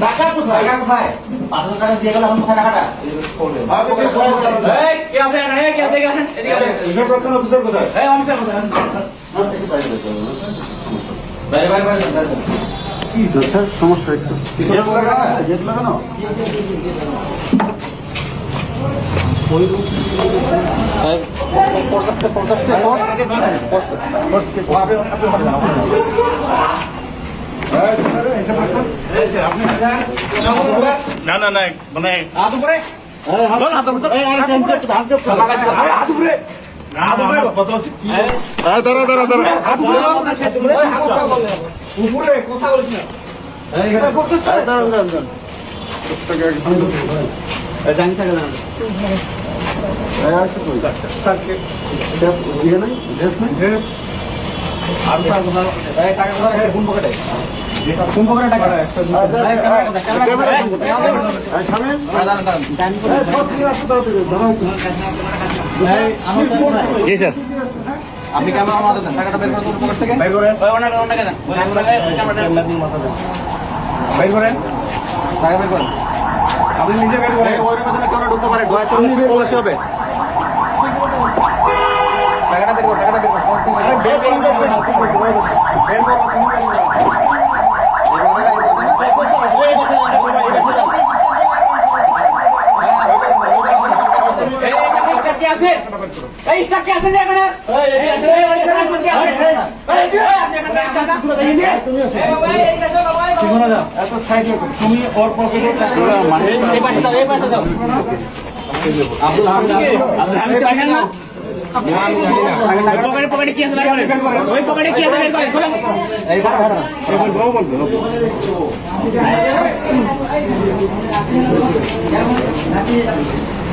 টাকা কোথায়? টাকা কোথায়? 5,000 টাকা দিয়ে গেল, এখন কোথায় টাকাটা? এই কে আছে না? কে আছে? এদিকে আসেন, এদিকে আসেন। হিসাব রক্ষণ অফিসার কোথায়? এই অফিসার কোথায়? বাইরে বাইরে বাইরে বাইরে। কি স্যার সমস্যা একটু গেট লাগানো না না না মানে হাত উপরে। উপরে কথা বলিস না। জানি থাকে না। আর স্যার কোথাও এই টাকা কোথায়? কোন পকেটে? কোন পকেটে টাকা? জি স্যার। আপনি ক্যামেরা মাথা দেন, টাকাটা বের করে তোর পকেট থেকে বের করেন। ওই ওনাকে ওনাকে দেন। বের করেন, টাকা বের করেন। আপনি নিজে বের করেন। ওই রুমে কেউ ঢুকতে পারে, 40 হবে। টাকাটা বের কর, টাকাটা বের কর। বের করুন, বের করুন। বের করো, তুমি বের করো। এই স্টাফ কে আছে এখানে? এত সাইড তুমি ওর পকেটে টাকা মানে এই পাশে দাও, এই পাশে দাও। আব্দুল হামিদ দেখেন না পকেটে কি আছে বের করেন। ওই পকেটে কি আছে বের করেন। খোলেন। এইবার ধরো, এইবার বউ বলবে।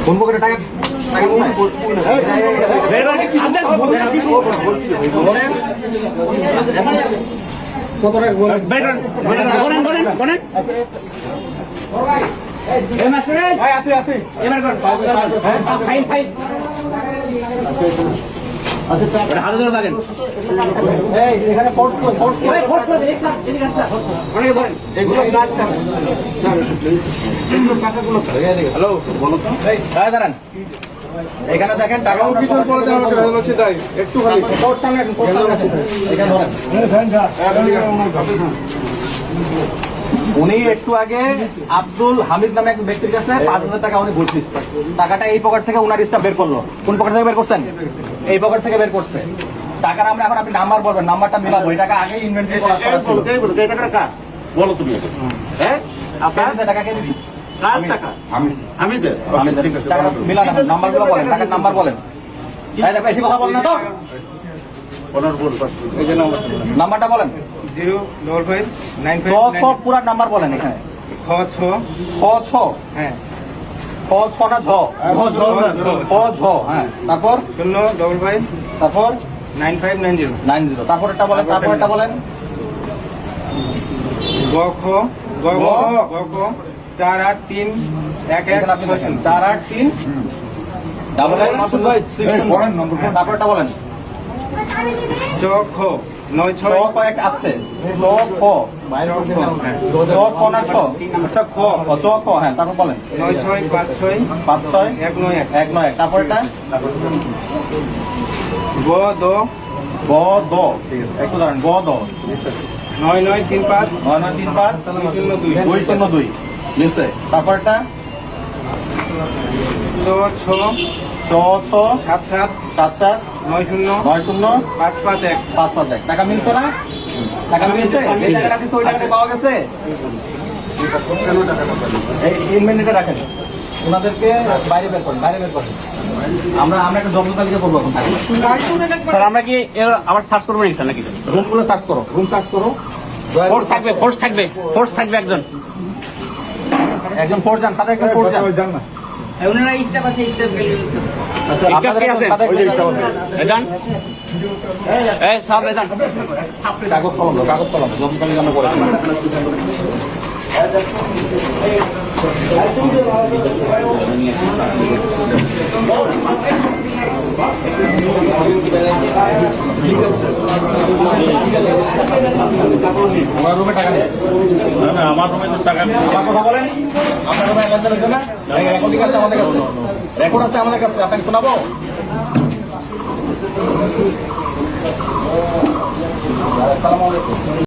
কোন পকেটে টাকা? টাকা কোথায়? বের করেন। আপনার বলেন কত টাকা বলেন? বের করেন। বলেন বলেন বলেন। এই মাস্টার ভাই আছে আছে এবার কর। File file. আছে টাকা। ওটা হাতে ধরে থাকেন। এই এখানে ফোর্স ফোর্স ওই ফোর্স করে দেখ স্যার, এদিকে আসছে। অনেকে ধরেন। এগুলো কাট করেন স্যার, এগুলো টাকাগুলো হ্যালো বলো তো। এই দাঁড়ান, এখানে দেখেন টাকা কিছু পরে দেওয়া হচ্ছে তাই একটু খালি ফোর্স সামনে একটু ফোর্স সামনে আছে এখানে ধরেন। উনি একটু আগে আব্দুল হামিদ নামে এক ব্যক্তির কাছে 5,000 টাকা উনি ঘুষ দিচ্ছে। টাকাটা এই পকেট থেকে উনার স্টাফ বের করলো। কোন পকেট থেকে বের করছেন? এই পকেট থেকে বের করছে। টাকার আমরা এখন আপনি নাম্বার বলবেন, নাম্বারটা মিলাবো। এই টাকা আগেই ইনভেন্টরি করা ছিল। এই টাকাটা কার বলো তুমি আগে। হ্যাঁ আপনার টাকা কে দিছি? কার টাকা? আমি দে আমি টাকা মিলান, নাম্বারগুলো বলেন, টাকার নাম্বার বলেন। এই দেখো বেশি কথা বলেন না তো। ওনার বোন এই যে নাম্বারটা বলেন। 05595 পুরা নাম্বার বলেন এখানে। 6 খ ছ হ্যাঁ খ ছ না ঝ? খ ঝ হ্যাঁ। তারপর 055 তারপর 9590 90 তারপরটা বলেন, তারপরটা বলেন। গ খ গ গ গ খ 483 এখানে আপনি বলছেন 483 ডাবল বলেন নম্বর, তারপরটা বলেন। চ খ 96 ছ কয়েক আসতে ছ খ ছ খ না ছ? আচ্ছা খ চ খ হ্যাঁ, তারপর বলেন। 9656 5 6 191 1 9 তারপরটা গ দ গ দ। একটু দাঁড়ান, গ দ 9935 9935 202 202 লিখছে। তারপরটা চ ছ ছ ছ 77 7 7 90 9 0 551 5 5 1 টাকা মিলছে না? টাকা মিলছে? এই টাকাটা দিচ্ছে, ওই টাকাটা পাওয়া গেছে? এই ইনভেন্টরিটা রাখেন, ওনাদেরকে বাইরে বের করেন, বাইরে বের করেন। আমরা একটা জব্দ তালিকা করবো এখন। স্যার আমরা কি আবার সার্চ করবো নাকি স্যার নাকি? রুমগুলো সার্চ করো, রুম সার্চ করো। ফোর্স থাকবে, ফোর্স থাকবে, ফোর্স থাকবে একজন। একজন ফোর্স যান, তাদের একজন ফোর্স যান। ওনারা স্টাফ আছে, স্টাফ আচ্ছা, আপনাদের কে আছে? তাদের একজন এদান এই সব এদান কাগজ কলম দাও, কাগজ কলম দাও, জব্দ তালিকা আমরা করেছি। ওনার রুমে টাকা নেই। না না আমার রুমে তো টাকা নেই। আমার কথা বলেন, আপনার রুমে লেনদেন হচ্ছে না? রেকর্ডিং আছে আমাদের কাছে, রেকর্ড আছে আমাদের কাছে, আপনাকে শোনাবো? আসসালামু আলাইকুম।